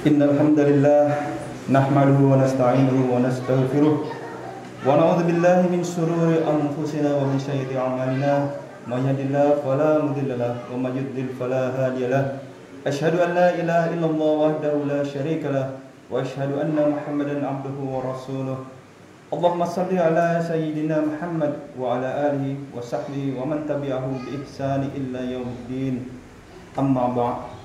Innal hamdalillah nahmaduhu wa nasta'inuhu wa nastaghfiruh wa na'udzu billahi min shururi anfusina wa min sayyiati a'malina may yahdihillahu fala mudilla lahu wa may yudlil fala hadiya lahu asyhadu an la ilaha illallah wahdahu la syarika lahu wa asyhadu anna Muhammadan 'abduhu wa rasuluh. Allahumma shalli ala sayyidina Muhammad wa ala alihi wa sahbihi wa man tabi'ahu bi ihsani illa yaumiddin. Amma ba'd.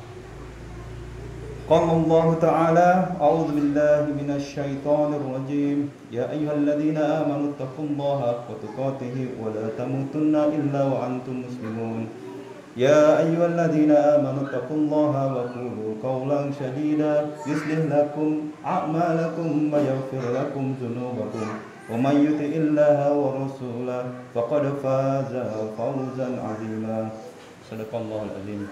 قال الله تعالى أعوذ بالله من الشيطان الرجيم يا أيها الذين آمنوا اتقوا الله حق تقاته ولا تموتن إلا وأنتم مسلمون يا أيها الذين آمنوا اتقوا الله وقولوا قولا سديدا يصلح لكم أعمالكم ويغفر لكم ذنوبكم ومن يطع الله ورسوله فقد فاز فوزا عظيما صدق الله العظيم.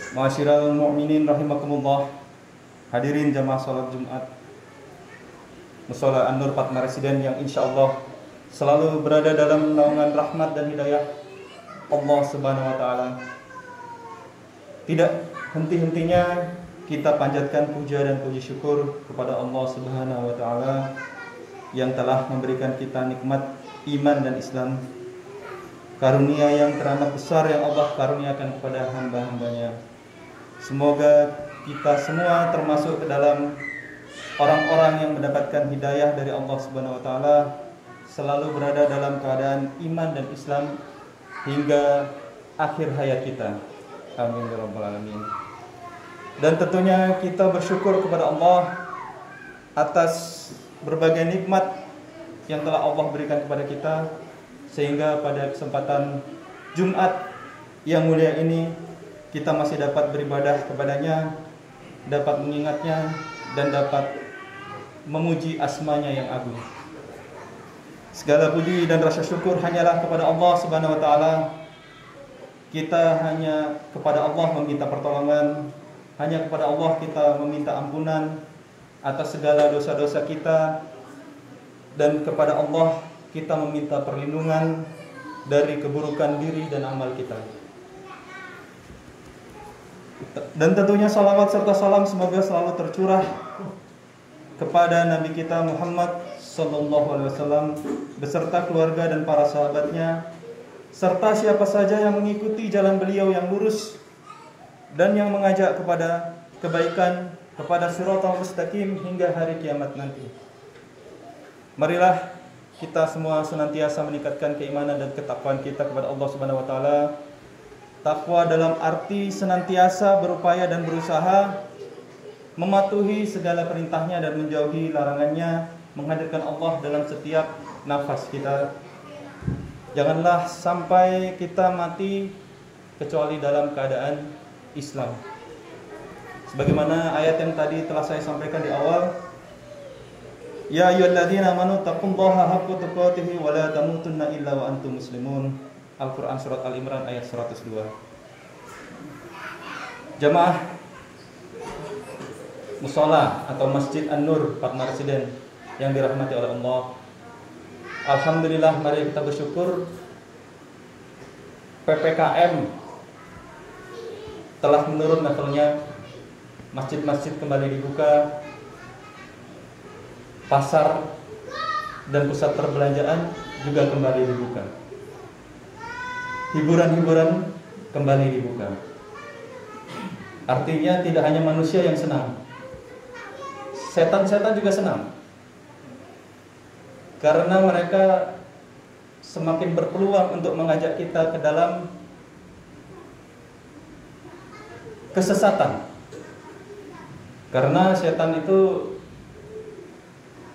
Ma'asyiral mu'minin rahimakumullah. Hadirin jamaah salat Jumat Mushola An-Nur Fatma Residen yang insyaallah selalu berada dalam naungan rahmat dan hidayah Allah Subhanahu wa taala. Tidak henti-hentinya kita panjatkan puja dan puji syukur kepada Allah Subhanahu wa taala yang telah memberikan kita nikmat iman dan Islam. Karunia yang teramat besar yang Allah karuniakan kepada hamba-hambanya. Semoga kita semua termasuk ke dalam orang-orang yang mendapatkan hidayah dari Allah Subhanahu wa taala, selalu berada dalam keadaan iman dan Islam hingga akhir hayat kita. Amin ya rabbal alamin. Dan tentunya kita bersyukur kepada Allah atas berbagai nikmat yang telah Allah berikan kepada kita, sehingga pada kesempatan Jumat yang mulia ini kita masih dapat beribadah kepadanya, dapat mengingatnya, dan dapat memuji asmanya yang agung. Segala puji dan rasa syukur hanyalah kepada Allah Subhanahu wa taala. Kita hanya kepada Allah meminta pertolongan, hanya kepada Allah kita meminta ampunan atas segala dosa-dosa kita, dan kepada Allah kita meminta perlindungan dari keburukan diri dan amal kita. Dan tentunya salawat serta salam semoga selalu tercurah kepada Nabi kita Muhammad sallallahu alaihi wasallam beserta keluarga dan para sahabatnya, serta siapa saja yang mengikuti jalan beliau yang lurus dan yang mengajak kepada kebaikan, kepada shiratal mustaqim hingga hari kiamat nanti. Marilah kita semua senantiasa meningkatkan keimanan dan ketakwaan kita kepada Allah Subhanahu wa taala. Takwa dalam arti senantiasa berupaya dan berusaha mematuhi segala perintahnya dan menjauhi larangannya, menghadirkan Allah dalam setiap nafas kita. Janganlah sampai kita mati kecuali dalam keadaan Islam. Sebagaimana ayat yang tadi telah saya sampaikan di awal, ya ayyuhalladzina amanu taqullaha haqqa tuqatih wa la tamutunna illa wa antum muslimun. Al-Quran Surat Al-Imran ayat 102. Jamaah Mushola atau Masjid An-Nur Fatma Residen yang dirahmati oleh Allah, alhamdulillah, mari kita bersyukur PPKM telah menurun levelnya. Masjid-masjid kembali dibuka, pasar dan pusat perbelanjaan juga kembali dibuka, hiburan-hiburan kembali dibuka. Artinya tidak hanya manusia yang senang, setan-setan juga senang, karena mereka semakin berpeluang untuk mengajak kita ke dalam kesesatan. Karena setan itu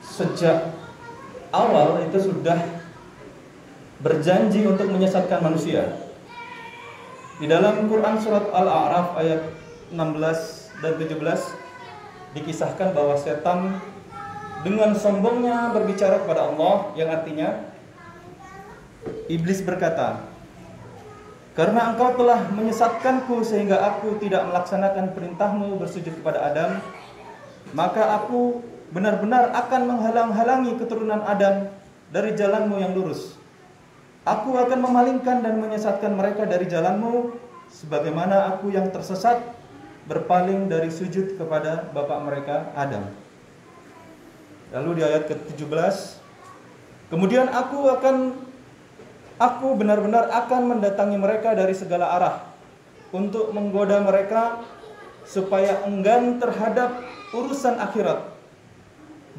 sejak awal itu sudah berjanji untuk menyesatkan manusia. Di dalam Quran Surat Al-A'raf ayat 16 dan 17 dikisahkan bahwa setan dengan sombongnya berbicara kepada Allah, yang artinya iblis berkata, karena engkau telah menyesatkanku sehingga aku tidak melaksanakan perintahmu bersujud kepada Adam, maka aku benar-benar akan menghalang-halangi keturunan Adam dari jalanmu yang lurus. Aku akan memalingkan dan menyesatkan mereka dari jalanmu, sebagaimana aku yang tersesat berpaling dari sujud kepada bapak mereka Adam. Lalu di ayat ke-17, kemudian aku benar-benar akan mendatangi mereka dari segala arah untuk menggoda mereka supaya enggan terhadap urusan akhirat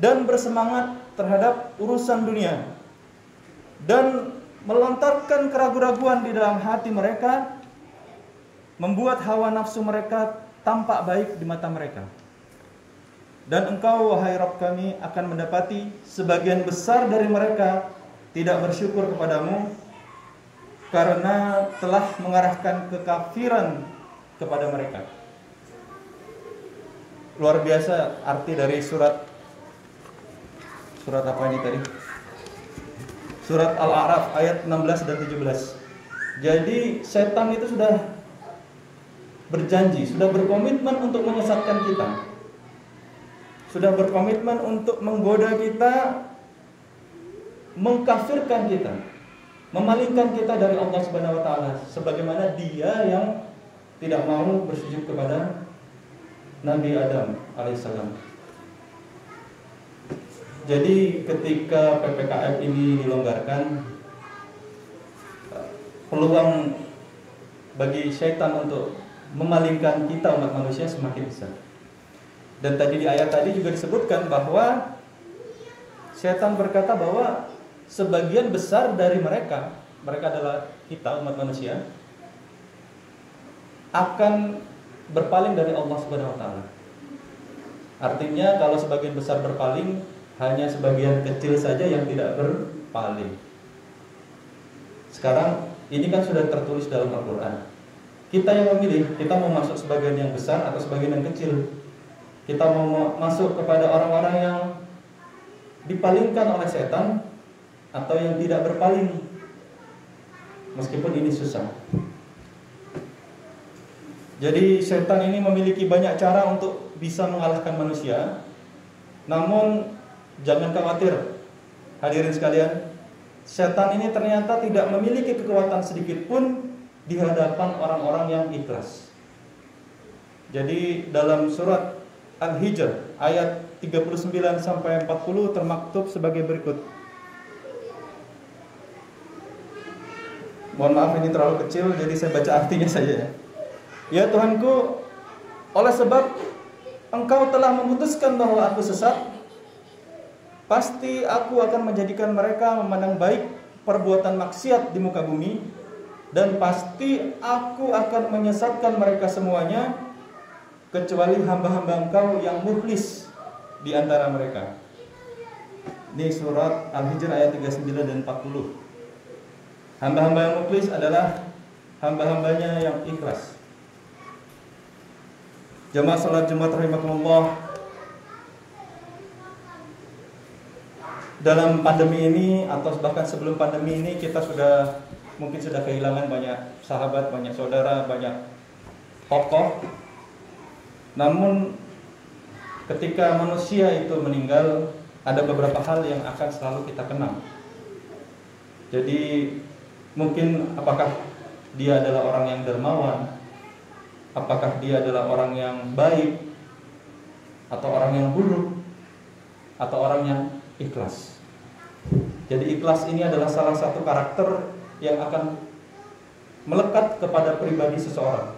dan bersemangat terhadap urusan dunia, dan melontarkan keraguan-raguan di dalam hati mereka, membuat hawa nafsu mereka tampak baik di mata mereka. Dan engkau, wahai Rabb kami, akan mendapati sebagian besar dari mereka tidak bersyukur kepadamu karena telah mengarahkan kekafiran kepada mereka. Luar biasa arti dari surat apa ini tadi? Surat Al-A'raf ayat 16 dan 17. Jadi setan itu sudah berjanji, sudah berkomitmen untuk menyesatkan kita, sudah berkomitmen untuk menggoda kita, mengkafirkan kita, memalingkan kita dari Allah Subhanahu wa taala, sebagaimana dia yang tidak mau bersujud kepada Nabi Adam alaihissalam. Jadi ketika PPKM ini dilonggarkan, peluang bagi syaitan untuk memalingkan kita umat manusia semakin besar. Dan tadi di ayat tadi juga disebutkan bahwa syaitan berkata bahwa sebagian besar dari mereka adalah kita umat manusia, akan berpaling dari Allah Subhanahu wa taala. Artinya kalau sebagian besar berpaling, hanya sebagian kecil saja yang tidak berpaling. Sekarang ini kan sudah tertulis dalam Al-Qur'an. Kita yang memilih, kita mau masuk sebagian yang besar atau sebagian yang kecil. Kita mau masuk kepada orang-orang yang dipalingkan oleh setan atau yang tidak berpaling, meskipun ini susah. Jadi setan ini memiliki banyak cara untuk bisa mengalahkan manusia. Namun jangan khawatir, hadirin sekalian, setan ini ternyata tidak memiliki kekuatan sedikit pun di hadapan orang-orang yang ikhlas. Jadi dalam surat Al-Hijr ayat 39 sampai 40 termaktub sebagai berikut. Mohon maaf ini terlalu kecil, jadi saya baca artinya saja ya. Ya Tuhanku, oleh sebab Engkau telah memutuskan bahwa aku sesat, pasti aku akan menjadikan mereka memandang baik perbuatan maksiat di muka bumi, dan pasti aku akan menyesatkan mereka semuanya kecuali hamba-hamba Engkau yang mukhlis di antara mereka. Ini surat Al-Hijr ayat 39 dan 40. Hamba-hamba yang mukhlis adalah hamba-hambanya yang ikhlas. Jamaah salat Jumat rahimakumullah, dalam pandemi ini atau bahkan sebelum pandemi ini kita mungkin sudah kehilangan banyak sahabat, banyak saudara, banyak tokoh. Namun ketika manusia itu meninggal, ada beberapa hal yang akan selalu kita kenang. Jadi mungkin apakah dia adalah orang yang dermawan, apakah dia adalah orang yang baik, atau orang yang buruk, atau orang yang ikhlas. Jadi ikhlas ini adalah salah satu karakter yang akan melekat kepada pribadi seseorang.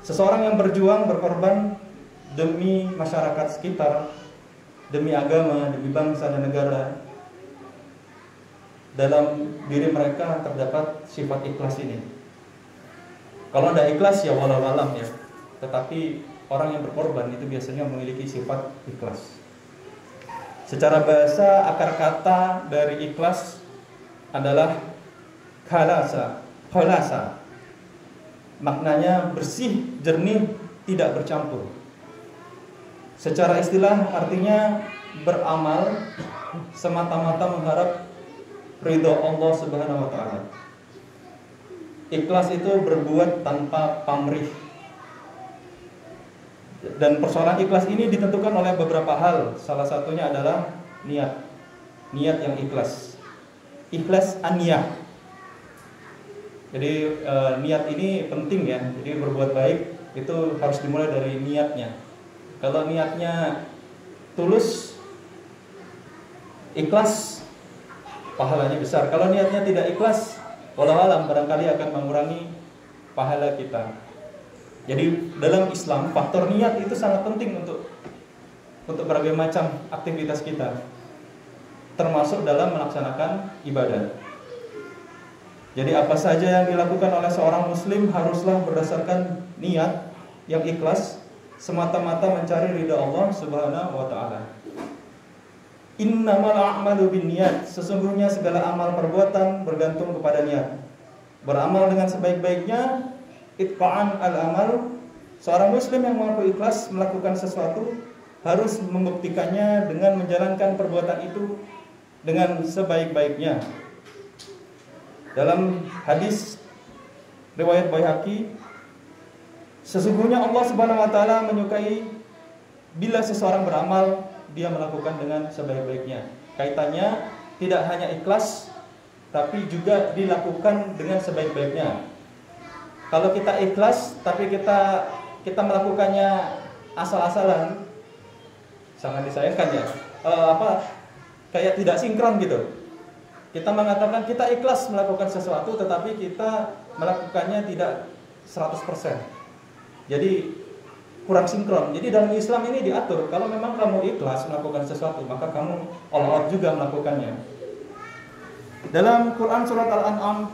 Seseorang yang berjuang, berkorban demi masyarakat sekitar, demi agama, demi bangsa dan negara. Dalam diri mereka terdapat sifat ikhlas ini. Kalau ada ikhlas ya walau alam ya. Tetapi orang yang berkorban itu biasanya memiliki sifat ikhlas. Secara bahasa, akar kata dari ikhlas adalah khalasa. Maknanya bersih, jernih, tidak bercampur. Secara istilah artinya beramal semata-mata mengharap ridho Allah Subhanahu wa taala. Ikhlas itu berbuat tanpa pamrih. Dan persoalan ikhlas ini ditentukan oleh beberapa hal. Salah satunya adalah niat. Niat yang ikhlas. Ikhlas an-niyah. Jadi niat ini penting ya. Jadi berbuat baik Itu harus dimulai dari niatnya. Kalau niatnya tulus, ikhlas, pahalanya besar. Kalau niatnya tidak ikhlas, walau alam barangkali akan mengurangi pahala kita. Jadi dalam Islam faktor niat itu sangat penting untuk berbagai macam aktivitas kita, termasuk dalam melaksanakan ibadah. Jadi apa saja yang dilakukan oleh seorang muslim haruslah berdasarkan niat yang ikhlas, semata-mata mencari ridha Allah Subhanahu wa taala. Innamal a'malu binniyat, sesungguhnya segala amal perbuatan bergantung kepada niat. Beramal dengan sebaik-baiknya, itqa'an al-amal. Seorang muslim yang mampu ikhlas melakukan sesuatu harus membuktikannya dengan menjalankan perbuatan itu dengan sebaik-baiknya. Dalam hadis riwayat Baihaqi, sesungguhnya Allah Subhanahu wa taala menyukai bila seseorang beramal dia melakukan dengan sebaik-baiknya. Kaitannya tidak hanya ikhlas tapi juga dilakukan dengan sebaik-baiknya. Kalau kita ikhlas tapi kita melakukannya asal-asalan, sangat disayangkan ya. Kayak tidak sinkron gitu. Kita mengatakan kita ikhlas melakukan sesuatu tetapi kita melakukannya tidak 100%. Jadi kurang sinkron. Jadi dalam Islam ini diatur, kalau memang kamu ikhlas melakukan sesuatu, maka kamu all out juga melakukannya. Dalam Quran surat Al-An'am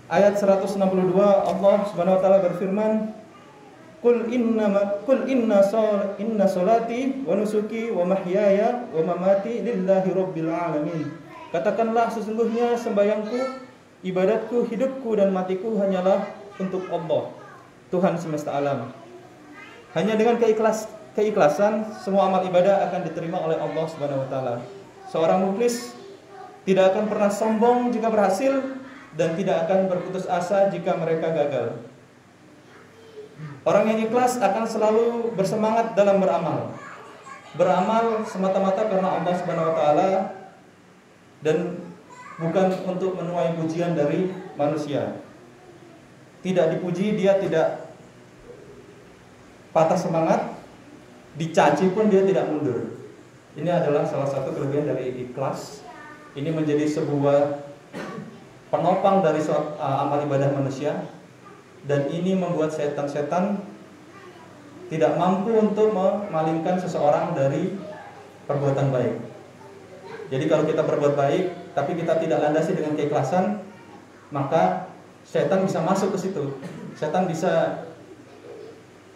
ayat 162, Allah Subhanahu wa taala berfirman, Qul inna salati wa nusuki wa mahyaya wa mamati lillahi rabbil alamin. Katakanlah sesungguhnya sembahyangku, ibadatku, hidupku dan matiku hanyalah untuk Allah, Tuhan semesta alam. Hanya dengan keikhlasan semua amal ibadah akan diterima oleh Allah Subhanahu wa taala. Seorang mukhlis tidak akan pernah sombong jika berhasil dan tidak akan berputus asa jika mereka gagal. Orang yang ikhlas akan selalu bersemangat dalam beramal. Beramal semata-mata karena Allah Subhanahu wa taala dan bukan untuk menuai pujian dari manusia. Tidak dipuji dia tidak patah semangat, dicaci pun dia tidak mundur. Ini adalah salah satu kelebihan dari ikhlas. Ini menjadi sebuah penopang dari amal ibadah manusia. Dan ini membuat setan-setan tidak mampu untuk memalingkan seseorang dari perbuatan baik. Jadi kalau kita berbuat baik tapi kita tidak landasi dengan keikhlasan, maka setan bisa masuk ke situ. Setan bisa,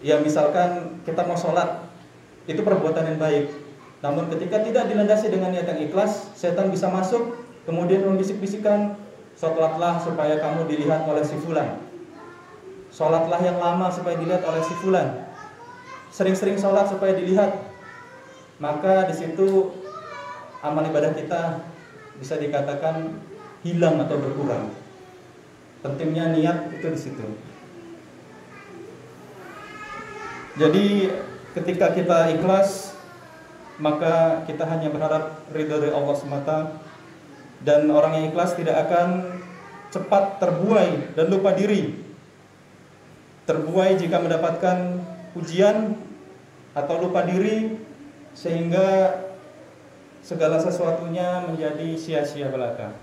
ya misalkan kita mau sholat, itu perbuatan yang baik. Namun ketika tidak dilandasi dengan niat yang ikhlas, setan bisa masuk, kemudian membisik-bisikkan, sholatlah supaya kamu dilihat oleh si fulan. Sholatlah yang lama supaya dilihat oleh si fulan. Sering-sering sholat supaya dilihat. Maka di situ amal ibadah kita bisa dikatakan hilang atau berkurang. Pentingnya niat itu di situ. Jadi ketika kita ikhlas, maka kita hanya berharap ridha dari Allah semata. Dan orang yang ikhlas tidak akan cepat terbuai dan lupa diri. Terbuai jika mendapatkan pujian atau lupa diri sehingga segala sesuatunya menjadi sia-sia belaka.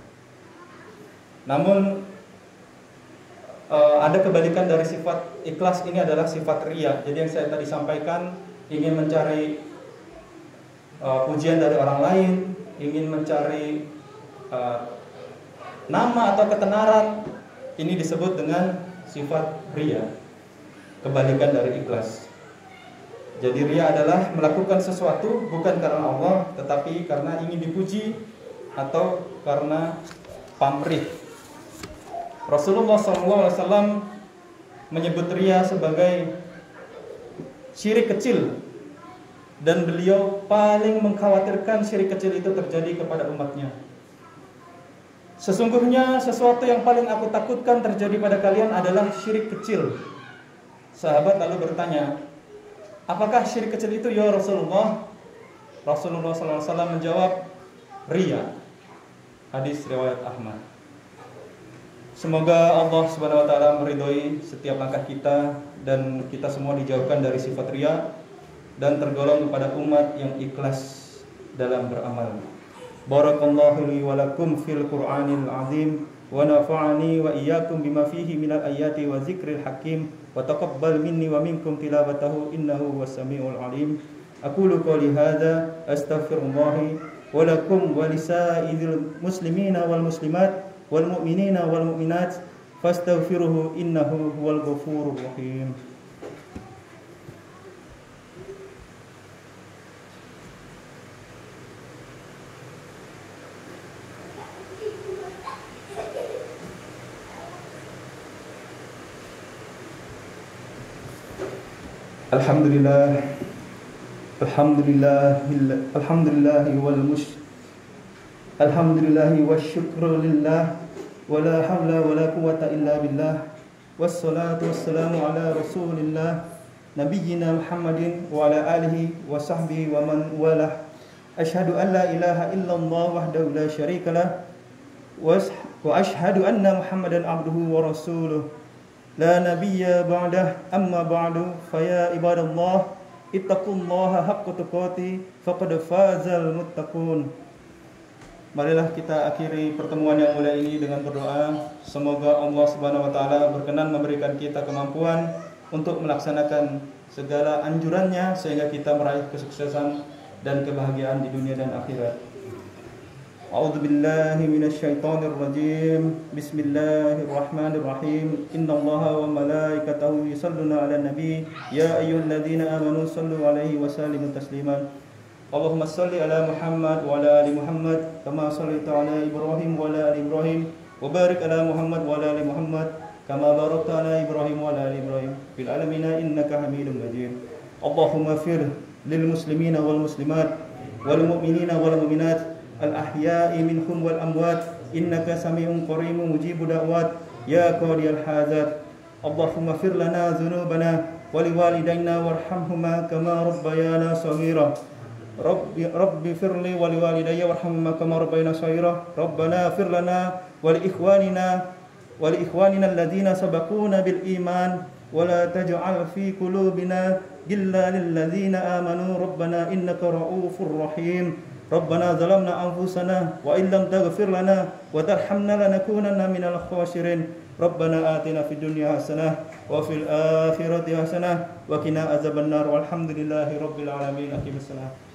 Namun ada kebalikan dari sifat ikhlas ini adalah sifat riya. Jadi yang saya tadi sampaikan, ingin mencari pujian dari orang lain, ingin mencari nama atau ketenaran, ini disebut dengan sifat riya. Kebalikan dari ikhlas. Jadi riya adalah melakukan sesuatu bukan karena Allah, tetapi karena ingin dipuji atau karena pamrih. Rasulullah SAW menyebut riya sebagai syirik kecil, dan beliau paling mengkhawatirkan syirik kecil itu terjadi kepada umatnya. Sesungguhnya sesuatu yang paling aku takutkan terjadi pada kalian adalah syirik kecil. Sahabat lalu bertanya, apakah syirik kecil itu ya Rasulullah? Rasulullah SAW menjawab, riya. Hadis riwayat Ahmad. Semoga Allah Subhanahu wa taala meridhoi setiap langkah kita dan kita semua dijauhkan dari sifat riya dan tergolong kepada umat yang ikhlas dalam beramal. Barakallahu li wa lakum fil Qur'anil azim wa nafa'ani wa iyyakum bima fihi minal ayati wa zikril hakim wa taqabbal minni wa minkum tilawatahu innahu was-sami'ul alim. Aqulu qouli hadza astaghfirullah wa lakum wa lisa'iril muslimina wal muslimat wal mu'minina wal mu'minat fastaghfiruhu innahu huwal ghafurur rahim. Alhamdulillahi wasyukru lillah wala hawla wala quwwata illa billah wassalatu wassalamu ala rasulillah nabiyyina Muhammadin wa ala alihi wa sahbihi wa man walah. Asyhadu an la ilaha illallah wahdahu la syarikalah wa asyhadu anna Muhammadan abduhu wa rasuluh la nabiyya ba'dah. Amma ba'du, faya ibadallah ittaqullaha haqqa tuqatih faqad fazal muttaqun. Marilah kita akhiri pertemuan yang mulia ini dengan berdoa. Semoga Allah Subhanahu wa taala berkenan memberikan kita kemampuan untuk melaksanakan segala anjurannya sehingga kita meraih kesuksesan dan kebahagiaan di dunia dan akhirat. A'udzu billahi minasyaitonir rajim. Bismillahirrahmanirrahim. Innallaha wa malaikatahu yusholluna 'alan nabi ya ayyuhalladzina amanu shallu 'alaihi wa sallimu taslima. Allahumma salli ala Muhammad wa ala ali Muhammad kama shallaita ala Ibrahim wa ala ali Ibrahim wa barik ala Muhammad wa ala ali Muhammad kama barakta ala Ibrahim wa ala ali Ibrahim fil alamin innaka Hamidum Majid. Allahumma fir lil muslimina wal muslimat wal mu'minina wal mu'minat al ahya'i minhum wal amwat innaka sami'un qaribun mujibu da'wat ya qadiyal hajat. Allahumma fir lana dhunubana wa liwalidayna warhamhuma kama rabbayana shaghira. Rabbi firli wa liwalidayya warhamhuma kama rabbayana shaghira. Rabbana fir lana wa li ikhwanina alladhina sabaquna bil iman wa la taj'al fi qulubina ghillan lil ladzina amanu rabbana innaka ra'ufur rahim. Rabbana zalamna anfusana wa illam taghfir lana wa tarhamna lanakunanna minal khasirin. Rabbana atina fid dunya hasanah wa fil akhirati hasanah wa qina azabannar. Walhamdulillahi rabbil alamin. Aqimissalah.